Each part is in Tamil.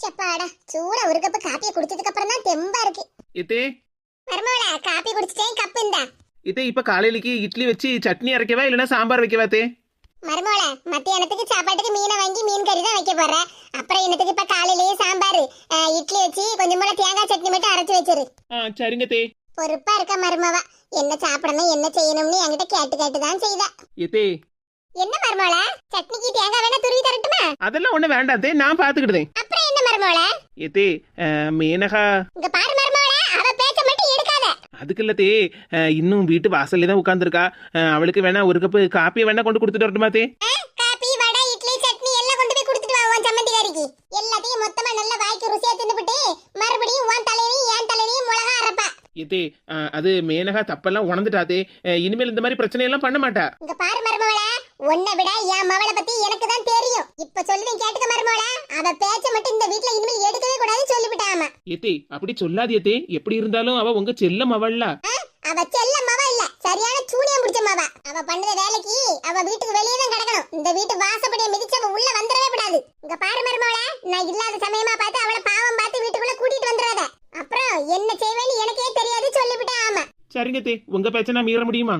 எப்பாடா சூடா ஒரு கப் காப்பியை குடிச்சதுக்கு அப்புறம் தான் தெம்பா இருக்கு. இதே மருமவள காப்பி குடிச்சிட்டேன், கப் இந்தா. இதே இப்ப காலையிலக்கு இட்லி வச்சு சட்னி அரைக்கவா இல்லனா சாம்பார் வைக்கவா தே? மருமவள மத்தியானத்துக்கு சாப்பாட்டுக்கு மீனை வாங்கி மீன் கறி தான் வைக்க போறேன். அப்புறம் என்னத்துக்கு இப்ப காலையிலேயே சாம்பார் இட்லி வச்சு கொஞ்சம் போல தேங்காய் சட்னி மட்டும் அரைச்சு வச்சிரு. சரிங்க தே. பொறுப்பா இருக்க மருமவ. என்ன சாப்பிடணும் என்ன செய்யணும்னு என்கிட்ட கேட்டு தான் செய்தா. இதே என்ன மருமவள, சட்னிக்கு தேங்காய் வேணா துருவி தரட்டுமா? அதெல்லாம் ஒண்ணு வேண்டாம் தே, நான் பாத்துக்கிட்டேன். அப்புறம் என்ன மருமவள? இதே மேனகா இங்க பாரு மருமவள, அவ பேச்ச மட்டும் எடுக்காத. அதுக்கு இல்ல தே, இன்னும் வீட்டு வாசல்ல தான் உட்கார்ந்துருக்கா. அவளுக்கு வேணா ஒரு கப் காப்பியை வேணா கொண்டு கொடுத்துட்டு வரட்டுமா தே? காபி வடை இட்லி சட்னி எல்லாம் கொண்டு போய் கொடுத்துட்டு வா உன் சம்மந்திகாரிக்கு. எல்லாத்தையும் மொத்தமா நல்ல வாய்க்கு ருசியா தின்னுபிட்டு மறுபடியும் உன் தலையிலையும் என் தலையிலையும் மிளகா அரைப்பா. இதே அது மேனகா தப்பெல்லாம் உணர்ந்துட்டாதே, இனிமேல் இந்த மாதிரி பிரச்சனை எல்லாம் பண்ண மாட்டா. இங்க பாரு மருமவள, உன்னை விட என் மவளை பத்தி எனக்கு தான் தெரியும். இப்ப சொல்லுவேன் கேட்டுக்க மருமவள, அவ பேச்ச மட்டும் இந்த வீட்ல இனிமேல் எடுக்கவே கூடாது சொல்லிவிட்டாமா. ஏத்தே அப்படி சொல்லாதியத்தே, எப்படி இருந்தாலும் அவ உங்க செல்லம் அவள்ல. அவ செல்ல மவ இல்ல, சரியான சூனியம் பிடிச்ச மவ. அவ பண்ற வேலைக்கு அவ வீட்டுக்கு வெளியே தான் கிடக்கணும். இந்த வீட்டு வாசப்படியை மிதிச்சவ உள்ள வந்துடவே கூடாது. இங்க பாரு மருமவள, நான் இல்லாத சமயமா பார்த்து அவளை பாவம் பார்த்து வீட்டுக்குள்ள கூட்டிட்டு வந்துடாத. அப்புறம் என்ன செய்வேன்னு எனக்கே தெரியாது சொல்லிவிட்டா. ஆமா சரிங்க தே, உங்க பேச்ச நான் மீற முடியுமா?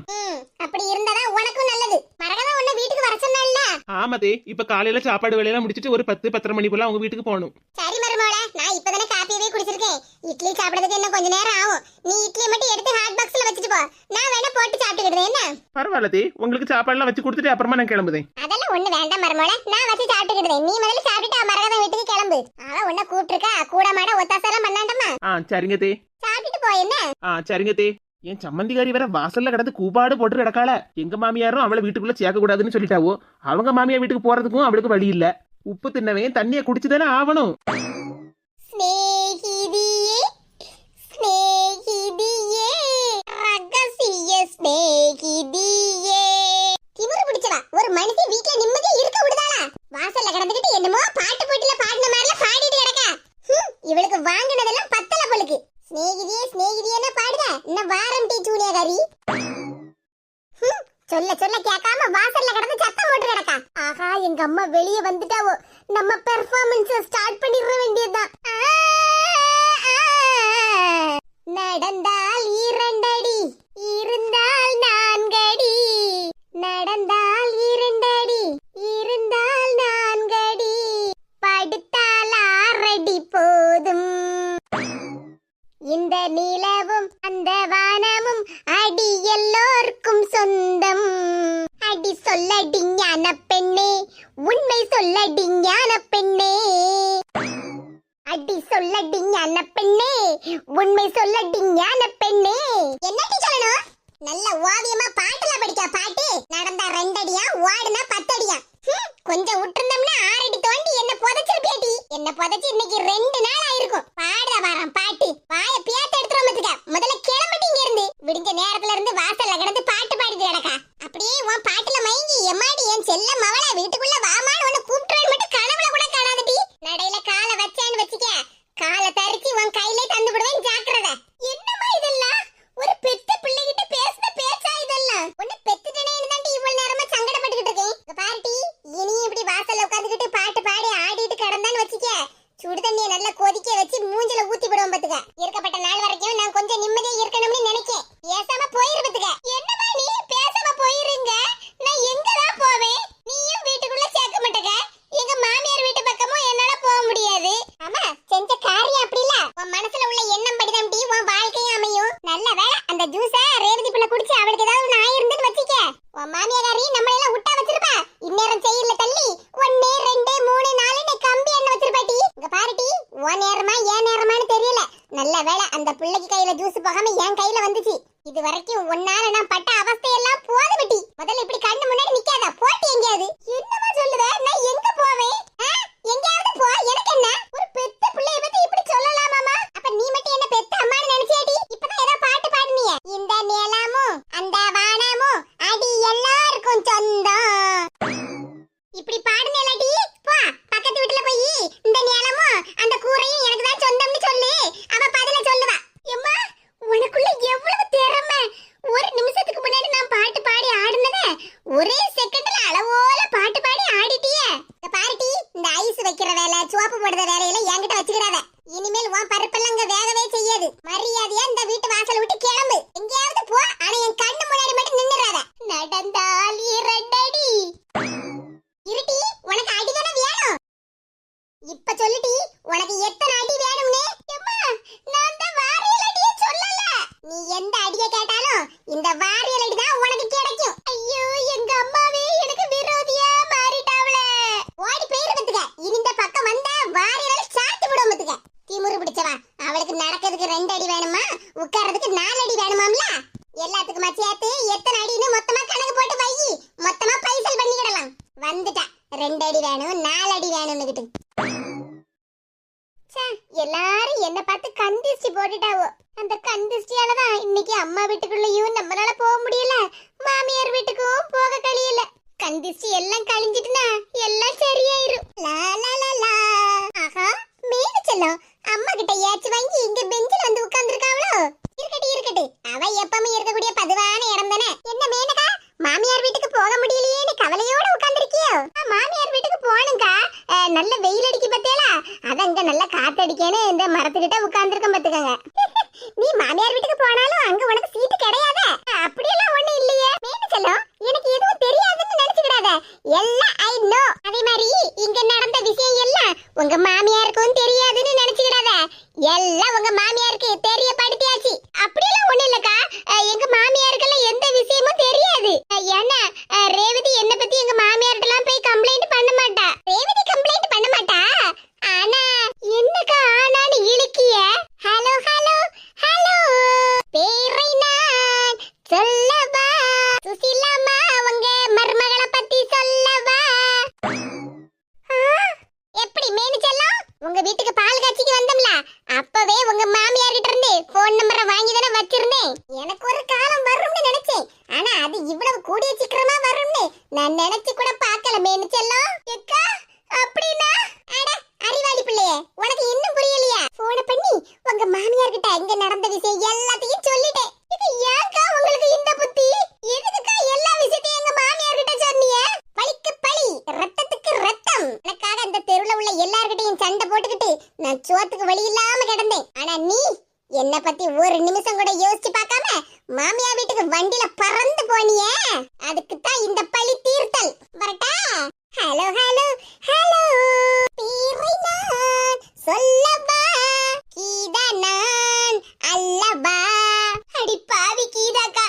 அப்படி இருந்தா உனக்கும் நல்லது. மரகதா உன்னை வீட்டுக்கு வர சொன்னால. ஆமா தே, இப்ப காலையில சாப்பாடு வேலையெல்லாம் முடிச்சிட்டு ஒரு 10-10:30 மணி போல அவங்க வீட்டுக்கு போகணும். சரி மருமவள, நான் இப்பதானே காப்பியவே குடிச்சிருக்கேன். இட்லி சாப்பிடுறதுக்கு இன்னும் கொஞ்ச நேரம் ஆகும். நீ இட்லி மட்டும் எடுத்து ஹாட் பாக்ஸ்ல வச்சிட்டு போ, நான் வேணா போட்டு சாப்பிட்டுக்கிடுறேன். என்ன பரவாயில்ல தே, உங்களுக்கு சாப்பாடுலாம் வச்சு கொடுத்துட்டு அப்புறமா நான் கிளம்புதேன். அதெல்லாம் ஒண்ணு வேண்டாம் மருமவள, நான் வச்சு சாப்பிட்டுக்கிடுறேன். நீ முதல்ல சாப்பிட்டுட்டு மரகதா வீட்டுக்கு கிளம்பு. அவ உன்னை கூப்பிட்டுருக்கா, கூட மாட ஒத்தாசெல்லாம் பண்ணாண்டமா. சரிங்க தே. சாப்பிட்டுட்டு போ. என்ன சரிங்க தே. என் சம்மந்திகாரி வேற வாசல்ல கிடந்து கூப்பாடு போட்டு கிடக்காள. எங்க மாமியாரும் அவளை வீட்டுக்குள்ள சேர்க்க கூடாதுன்னு சொல்லிட்டாவோ. அவங்க மாமியார் வீட்டுக்கு போறதுக்கும் அவளுக்கு வழி இல்ல. உப்பு தின்னவன் தண்ணிய குடிச்சுதானே ஆவணும். ஸ்நேகிதியே ஸ்நேகிதியே ரகசிய ஸ்நேகிதியே. திமிரு பிடிச்சவா ஒரு மனுஷி வீட்ல நிம்மதியா இருக்க விடுதாளா? வாசல்ல கிடந்துக்கிட்டு என்னமோ பாட்டு போட்டில பாடின மாதிரில பாடிட்டு கிடக்கா. இவளுக்கு வாங்கினதெல்லாம் பத்தல போலுக்கு. ஸ்நேகிதியே ஸ்நேகிதியேன்னு பாடுத, இன்னும் வாரம் டீ சூனியகாரி. சொல்ல சொல்ல கேட்காம வாசல்ல கிடந்து சத்தம் போட்டு கிடக்கா. ஆஹா, எங்க அம்மா வெளியே வந்துட்டாவோ. நம்ம பெர்ஃபார்மன்ஸ் ஸ்டார்ட் பண்ணிட வேண்டியதுதான். நடந்தால் 2 அடி இருந்தால் 4 அடி, நடந்தால் 2 அடி இருந்தால் 4 அடி, படுத்தால் 6 அடி போதும். இந்த நிலவும் அந்த வானமும் அடி எல்லோருக்கும் சொந்தம். அடி சொல்லடி ஞான பெண்ணே, உண்மை சொல்லடி ஞான பெண்ணே. அடி சொல்லடி ஞான பெண்ணே, உண்மை சொல்லடி ஞான பெண்ணே. என்னடி சொல்லணும்? நல்ல ஓவியமா பாட்டுல படிக்க பாட்டு. நடந்தா 2 அடியா, ஓடுனா 10 அடியா. கொஞ்சம் விட்டுருந்தோம்னா 6 அடி தோண்டி என்ன புதைச்சிருப்பியாடி. என்ன புதைச்சு இன்னைக்கு 2 நாள் ஆயிருக்கும். பாடுற வாரம் பாட்டு வாய பியாத்த எடுத்துரும் வச்சுக்க. முதல்ல கிளம்பிட்டு இங்க இருந்து. விடிஞ்ச நேரத்துல இருந்து வாசல்ல கிடந்து பாட்டு பாடிட்டு கிடக்கா. அப்படியே உன் பாட்டுல மயங்கி எம்மாடி என் செல்ல மவள வீட்டுக்குள்ள வாமான்னு உன்னை கூப்பிட்டுறேன்னு மட்டும் கனவுல கூட காணாதடி. நடையில காலை வச்சான்னு வச்சுக்க, காலை தரிச்சு உன் கையிலே தந்து விடுவேன், ஜாக்கிரதை. என்னமா இதெல்லாம்? ஒரு பெத்த பிள்ளைகிட்ட பேசுன பேச்சா இதெல்லாம்? உன்னை பெத்துட்டேனேன்னு தாண்டி இவ்வளவு நேரமா சங்கடப்பட்டுக்கிட்டு இருக்கேன். பாருட்டி, இனி இப்படி வாசல்ல உட்காந்துக்கிட்டு பாட்டு பாடி ஆடிட்டு கிடந்தான்னு வச்சுக்க, சுடு தண்ணியை நல்லா கொதிக்க வச்சு மூஞ்சில ஊத்தி விடுவோம் பாத்துக்க. இருக்கப்பட்ட நாள் வரைக்கும் நான் கொஞ்சம் நிம்மதியா இருக்கணும்னு நினைக்கேன். பேசாம போயிரு பாத்துக்க. என்னமா நீ பேசாம போயிருங்க? நான் எங்கதான் போவேன்? நீயும் வீட்டுக்குள்ள சேர்க்க மாட்டேங்க. எங்க மாமியார் வீட்டு பக்கமும் என்னால போக முடியாது. ஆமா, செஞ்ச காரியம் அப்படி இல்ல. உன் மனசுல உள்ள எண்ணம் படிதான் டி உன் வாழ்க்கையும் அமையும். நல்ல வேளை அந்த ஜூஸ ரேவதி புள்ள குடிச்சு அவளுக்கு ஏதாவது ஒண்ணு ஆயிருந்துன்னு வச்சுக்க, உன் மாமியாரி நம்மள எல்லாம் விட்டா வச்சிருப்பா. இந்நேரம் செய்யல தள்ளி 1 2 3 4 கம்பி என்ன வச்சிருப்பாட்டி. இங்க பாருட்டி, உன் நேரமா என் நேரமான்னு தெரியல. நல்ல வேளை அந்த பிள்ளைக்கு கையில ஜூஸ் போகாம என் கையில வந்துச்சு. இது வரைக்கும் ஒன்னால நான் பட்ட அவஸ்தையெல்லாம் போதுமிட்டி. முதல்ல இப்படி கண்ணு முன்னாடி நிக்காத, போட்டி எங்கேயாவது. என்னமா சொல்லுத? நான் எங்க போவேன்? எங்கேயாவது போ, எனக்கு என்ன? ஒரு பெத்த பிள்ளைய பத்தி இப்படி சொல்லலாமாமா? அப்ப நீ மட்டும் என்ன பெத்த அம்மான்னு நினைச்சியாடி? இப்பதான் ஏதோ பாட்டு பாடுனியே, இந்த நிலமும் அந்த வானமும் அடி எல்லாருக்கும் சொந்தம். இப்படி பாடுனேலடி, போ பக்கத்து வீட்டுல போய் இந்த நிலமும் அந்த கூரையும் எனக்கு தான் சொந்தம்னு சொல்லு. அவ பதில சொல்லுவா. எம்மா, உனக்குள்ள எவ்வளவு திறமை! ஒரு நிமிஷத்துக்கு முன்னாடி நான் பாட்டு சோப்பு போடுற வேலையில என்கிட்ட வச்சுக்கிடாத. இனிமேல் உன் பருப்பெல்லாம் இங்க வேகவே செய்யாது. மரியாதையா இந்த வீட்டு வாசல் விட்டு கிளம்பு. எங்கேயாவது போ, ஆனா என் கண்ணு முன்னாடி மட்டும் நின்னுறாத. நடந்தால் 2 அடி. இருட்டி, உனக்கு அடிதானே வேணும்? இப்ப சொல்லுடி, உனக்கு எத்தனை அடி வேணும்னு? அம்மா, நான் அந்த வாரியல் அடியை சொல்லல. நீ எந்த அடியை கேட்டாலும் இந்த வாரியல் அடி தான் உனக்கு கிடைக்கும். ஐயோ, எங்க அம்மாவே எனக்கு விரோதியா மாறிட்டாவளே. ஓடி போயிரு பத்துக்க. இனி இந்த பக்கம் வந்தா வாரியல் சாத்து விடும் பத்துக்க. திமுரு பிடிச்சவா, அவளுக்கு நடக்கிறதுக்கு 2 அடி வேணுமா, உட்கார்றதுக்கு 4 அடி வேணுமாம்ல? எல்லாத்துக்குமா சேர்த்து எத்தனை அடின்னு மொத்தமா கணக்கு போட்டு வை. மொத்தமா பைசல் பண்ணிக்கிடலாம். வந்துட்டா 2 அடி வேணும் 4 அடி வேணும்னுகிட்டு. எல்லாரும் என்ன பார்த்து கண்டிஸ்டி போட்டுட்டாவோ. அந்த கண்டிஸ்டியாலதான் இன்னைக்கு அம்மா வீட்டுக்குள்ளயும் நம்மளால போக முடியல, மாமியார் வீட்டுக்கும் போக கழியல. கண்டிஸ்டி எல்லாம் கழிஞ்சிட்டுனா எல்லாம் சரியாயிரும். லா லா லா லா. ஆஹா, மேடு செல்லம் அம்மா கிட்ட ஏச்சு வாங்கி இங்க பெஞ்சில வந்து உட்கார்ந்திருக்காவளோ? இருக்கட்டு, அவ எப்பவுமே இருக்கக்கூடிய பதுவான இடம் தானே. என்ன மேனகா, மாமியார் வீட்டுக்கு போக முடியலையேன்னு கவலையோட உட்கார்ந்திருக்கியோ? மாமியார் வீட்டுக்கு போணுங்கா, நல்ல வெயில் அடிக்கு பத்தியல, அதங்க நல்ல காத்தடிக்கேன்னு இந்த மரத்துக்கிட்ட உட்கார்ந்திருக்கேன் பாத்துக்கங்க. நீ மாமியார் வீட்டுக்கு போனாலும் அங்க உனக்கு சீட்டு கிடையாது. அப்படியெல்லாம் ஒண்ணு இல்லையே. மேனு செல்லம், எனக்கு எதுவும் தெரியாதுன்னு நினைச்சுக்கிடாத. எல்லாம் ஐ நோ. அதே மாதிரி இங்க நடந்த விஷயம் எல்லாம் உங்க மாமியாருக்கும் தெரியாதுன்னு நினைச்சுக்கிடாத. எல்லாம் உங்க மாமியாருக்கு தெரியப்படுத்தியாச்சு. அப்படியெல்லாம் ஒண்ணு இல்லக்கா, எங்க மாமியாருக்கெல்லாம் எந்த விஷயமும் தெரியாது. ஏன்னா ரேவதி என்ன பத்தி எங்க மாமியார்ட்டலாம் போய் கம்ப்ளைண்ட் பண்ண மாட்டா. ரேவதி கம்ப்ளைண்ட் பண்ண மாட்டா. ஆனா என்னக்கா ஆனான்னு இழுக்கிய? ஹலோ ஹலோ ஹலோ, பேரை நான் சொல்லவா? சுசிலாமா அவங்க மருமகளை பத்தி சொல்லவா? எப்படி மேனு செல்லம், உங்க வீட்டுக்கு பால் காட்சிக்கு வந்தோம்ல, அப்பவே உங்க மாமியார் கிட்ட இருந்து போன் நம்பரை வாங்கி தானே வச்சிருந்தேன். எனக்கு ஒரு காலம் வரும்னு நினைச்சேன், ஆனா அது இவ்வளவு கூடிய சீக்கிரமா வரும்னு நான் நினைச்சு கூட பார்க்கல மேனு செல்லம். எக்கா, அப்படினா அட அறிவாளி பிள்ளையே, உனக்கு இன்னும் புரியலையா? போன் பண்ணி உங்க மாமியார் கிட்ட இங்க நடந்த விஷயம் எல்லாத்தையும் சொல்லிட்டேன். இது ஏன்க்கா உங்களுக்கு இந்த புத்தி? எதுக்குக்கா எல்லா விஷயத்தையும் எங்க மாமியார் கிட்ட சொன்னீங்க? பழிக்கு பழி, ரத்தத்துக்கு ரத்தம். எனக்காக அந்த தெருவுல உள்ள எல்லார்கிட்டையும் சண்டை போட்டுக்கிட்டு நான் சோத்துக்கு வழி இல்லாம கிடந்தேன். ஆனா நீ என்ன பத்தி ஒரு நிமிஷம் கூட யோசிச்சு பார்க்காம மாமியார் வீட்டுக்கு வண்டியில பறந்து போனியே, அதுக்கு தான் இந்த பழி தீர்த்தல். வரட்டா? ஹலோ ஹலோ ஹலோ, பேரை நான் சொல்லவா? கீதா நான் அல்லவா? அடி பாவி கீதாக்கா,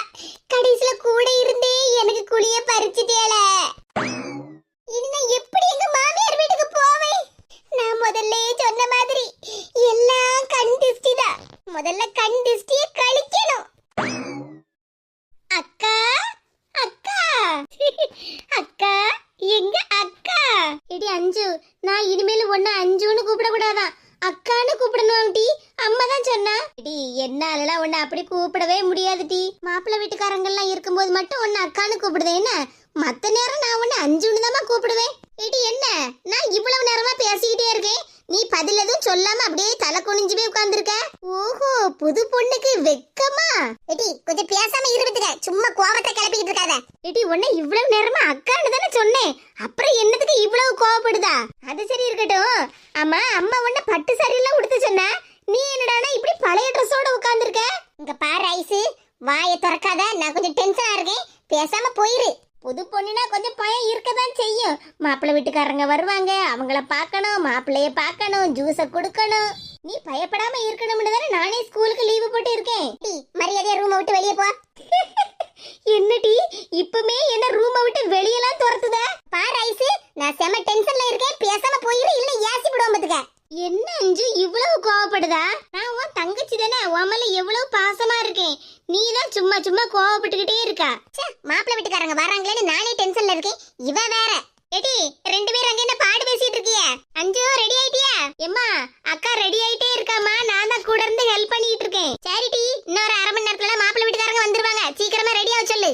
கடைசில கூட இருந்தே எனக்கு குளிய பறிச்சிட்டேல. இனி நான் எப்படி எங்க மாமியார் வீட்டுக்கு போவேன்? நான் முதல்ல சொன்ன மாதிரி எல்லாம் கண் திஷ்டி தான். முதல்ல கண் திஷ்டியை கழிக்கணும். அக்கா அக்கா அக்கா, எங்க அக்கா? எடி அஞ்சு, நான் இனிமேல் ஒன்னு அஞ்சுன்னு கூப்பிட கூடாதான், அக்கான்னு கூப்பிடணும் டி. அம்மா தான் சொன்னா. டி, என்னால உன்னை அப்படி கூப்பிடவே முடியாது டி. மாப்பிள்ளை வீட்டுக்காரங்க எல்லாம் இருக்கும்போது மட்டும் உன்னை அக்கான்னு கூப்பிடுதேன், என்ன மத்த நேரம் நான் உன்னை அஞ்சுன்னு தான் கூப்பிடுவேன். எடி என்ன, நான் இவ்வளவு நேரமா பேசிக்கிட்டே இருக்கேன், நீ பதில் எதுவும் சொல்லாம அப்படியே தலை குனிஞ்சு போய் உட்கார்ந்துருக்க. ஓஹோ, புது பொண்ணுக்கு வெக்கமா? எடி கொஞ்சம் பேசாம இருந்துக்க, சும்மா கோவத்தை கிளப்பிக்கிட்டு இருக்காத. எடி, உன்னை இவ்வளவு நேரமா அக்கான்னு தானே சொன்னேன், அப்புறம் என்னத்துக்கு இவ்வளவு கோவப்படுதா? அது சரி இருக்கட்டும். ஆமா, அம்மா உன்னை பட்டு சாரியெல்லாம் உடுத்த சொன்னா, நீ என்னடானா இப்படி பழைய ட்ரெஸ்ஸோட உட்கார்ந்துருக்க? இங்க பாரு ஐசு, வாயை திறக்காத, நான் கொஞ்சம் டென்ஷனா இருக்கேன், பேசாம போயிரு. புது பொண்ணுனா கொஞ்சம் பயம் இருக்கதான் செய்யும். மாப்பிள்ளை வீட்டுக்காரங்க வருவாங்க, அவங்கள பார்க்கணும், மாப்பிள்ளைய பார்க்கணும், ஜூஸை கொடுக்கணும். நீ பயப்படாம இருக்கணும்னு தானே நானே ஸ்கூலுக்கு லீவு போட்டு இருக்கேன். மரியாதையா ரூமை விட்டு வெளியே போ. என்னடி இப்பமே என்ன ரூமை விட்டு வெளியெல்லாம் துரத்துத? பாரு ஐசு, நான் செம டென்ஷன்ல இருக்கேன், பேசாம போயிரு, இல்ல ஏசி விடுவோம் பாத்துக்க. என்ன அஞ்சு இவ்வளவு கோவப்படுதா? நான் உன் தங்கச்சி தானே, உன் மேல எவ்வளவு பாசமா இருக்கேன், நீ தான் சும்மா சும்மா கோவப்பட்டுக்கிட்டே இருக்கா. மாப்பிள்ளை வீட்டுக்காரங்க வராங்களேன்னு நானே டென்ஷன்ல இருக்கேன், இவ வேற. ஏடி, 2 பேரும் அங்க என்ன பாடு பேசிட்டு இருக்கிய? அஞ்சு ரெடி ஆயிட்டியா? எம்மா, அக்கா ரெடி ஆயிட்டே இருக்காமா, நான் தான் கூட இருந்து ஹெல்ப் பண்ணிட்டு இருக்கேன். சரிடி, இன்னொரு 1/2 மணி நேரத்துல மாப்பிள்ளை வீட்டுக்காரங்க வந்துருவாங்க, சீக்கிரமா ரெடி ஆக சொல்லு.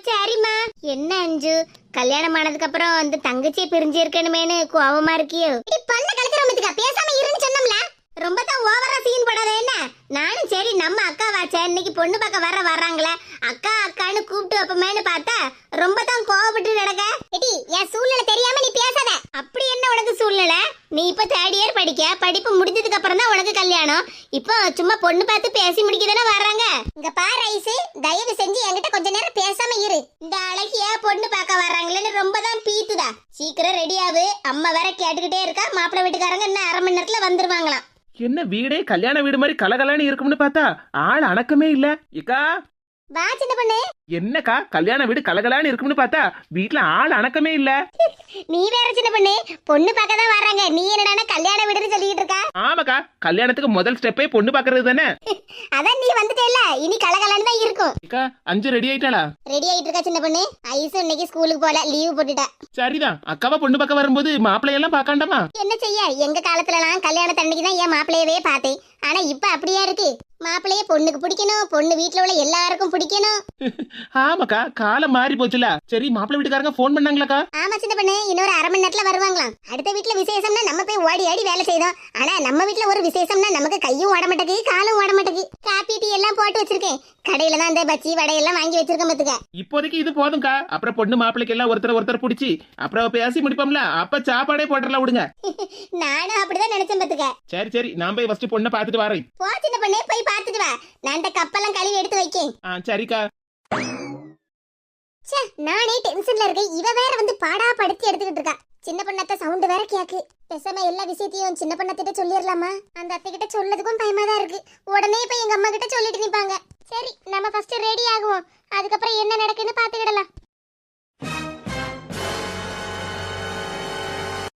சரிம்மா. என்ன அஞ்சு, கல்யாணம் ஆனதுக்கு அப்புறம் அந்த தங்கச்சியை பிரிஞ்சு இருக்கணுமேனு கோவமா இருக்கியோ? பல்ல கலக்கிறோம், பேசாம இருன்னு சொன்னோம்ல. ரொம்ப தான் ஓவரா சீன் போடாத என்ன? நானும் சரி நம்ம அக்கா வாச்ச இன்னைக்கு பொண்ணு பார்க்க வர்றாங்களே, அக்கா அக்கான்னு கூப்பிட்டு அப்பமேனு பார்த்தா ரொம்ப தான் கோவப்பட்டு நடக்க. எடி, என் சூழ்நிலை தெரியாம நீ பேசாத. அப்படி என்ன உனக்கு சூழ்நிலை. நீ இப்ப தேர்ட் இயர் படிக்க, படிப்பு முடிஞ்சதுக்கு அப்புறம் தான் உனக்கு கல்யாணம். இப்போ சும்மா பொண்ணு பார்த்து பேசி முடிக்கதானே வர்றாங்க. இங்க பாரு ஐசு, தயவு செஞ்சு என்கிட்ட கொஞ்ச நேரம் பேசாம இரு. இந்த அழகிய பொண்ணு பார்க்க வர்றாங்களேன்னு ரொம்ப தான் பீத்துதா. சீக்கிரம் ரெடி ஆகு, அம்மா வேற கேட்டுக்கிட்டே இருக்கா. மாப்பிள்ளை வீட்டுக்காரங்க இன்னும் அரை மணி நேரத்துல வந்துருவாங்களாம். என்ன வீடே கல்யாண வீடு மாதிரி கலகலான்னு இருக்கும்னு பார்த்தா ஆள் அணக்கமே இல்ல. இக்கா வா சின்ன பொண்ணு. என்னக்கா கல்யாண வீடு கலகலான்னு இருக்கும்னு பார்த்தா வீட்டுல ஆள் அணக்கமே இல்ல. நீ வேற சின்ன பொண்ணு, பொண்ணு பார்க்க தான் வர்றாங்க. நீ என்னடா கல்யாண வீடுன்னு சொல்லிட்டு இருக்கா? ஆமாக்கா, கல்யாணத்துக்கு முதல் ஸ்டெப்பே பொண்ணு பாக்குறது தானே. அதான் நீ வந்துட்டேல, இனி கலகலன்னு தான் இருக்கும். அக்கா அஞ்சு ரெடி ஆயிட்டாளா? ரெடி ஆயிட்டு இருக்கா சின்ன பொண்ணு. ஐசு இன்னைக்கு ஸ்கூலுக்கு போல, லீவு போட்டுட்டா. சரிதான், அக்காவா பொண்ணு பார்க்க வரும்போது மாப்பிள்ளையெல்லாம் பார்க்காண்டாமா? என்ன செய்ய, எங்க காலத்துலலாம் கல்யாணத்து அன்னைக்கு தான் என் மாப்பிள்ளையவே பார்த்தேன். ஆனா இப்ப அப்படியா இருக்கு? மாப்பிள்ளைய பொண்ணுக்கு பிடிக்கணும், பொண்ணு வீட்டுல உள்ள எல்லாருக்கும் பிடிக்கணும். ஆமாக்கா, காலம் மாறி போச்சுல. சரி, மாப்பிள்ளை வீட்டுக்காரங்க போன் பண்ணாங்களாக்கா? ஆமா சின்ன பொண்ணு, இன்னொரு அரை மணி நேரத்துல வருவாங்களாம். அடுத்த வீட்டுல விசேஷம்னா நம்ம போய் ஓடி ஆடி வேலை செய்தோம். ஆனா நம்ம வீட்டுல ஒரு விசேஷம்னா நமக்கு கையும் ஓட மாட்டேங்குது, காலும் ஓட மாட்டேங்குது. காப்பி டீ எல்லாம் போட்டு வச்சிருக்கேன். கடையில தான் இந்த பச்சி வடை எல்லாம் வாங்கி வச்சிருக்கேன் பாத்துக்க. இப்போதைக்கு இது போதும்க்கா. அப்புறம் பொண்ணு மாப்பிள்ளைக்கு எல்லாம் ஒருத்தர் பிடிச்சி அப்புறம் பேசி முடிப்போம்ல, அப்ப சாப்பாடே போட்டுறலாம் விடுங்க. நானும் அப்படிதான் நினைச்சேன் பாத்துக்க. சரி சரி, நான் போய் ஃபர்ஸ்ட் பொண்ணை பாத்துட்டு வரேன். போ சின்ன பொண்ணு, போய் பாத்துட்டு வா. நான் இந்த கப்பெல்லாம் கழுவி எடுத்து வைக்கேன். சரிக்கா. ச்சே, நானே டென்ஷன்ல இருக்கேன். இவ வேற வந்து பாடா படுத்தி எடுத்துக்கிட்டு இருக்கா. சின்ன பொண்ணாத்த சவுண்ட் வேற கேக்கு. பேசாம எல்லா விஷயத்தையும் சின்ன பொண்ணாத்திட்ட சொல்லிடலாமா? அந்த அத்தை கிட்ட சொல்லதுக்கும் பயமா தான் இருக்கு. உடனே போய் எங்க அம்மா கிட்ட சொல்லிட்டு நிப்பாங்க. சரி, நம்ம ஃபர்ஸ்ட் ரெடி ஆகுவோம். அதுக்கப்புறம் என்ன நடக்குன்னு பாத்துக்கிடலாம்.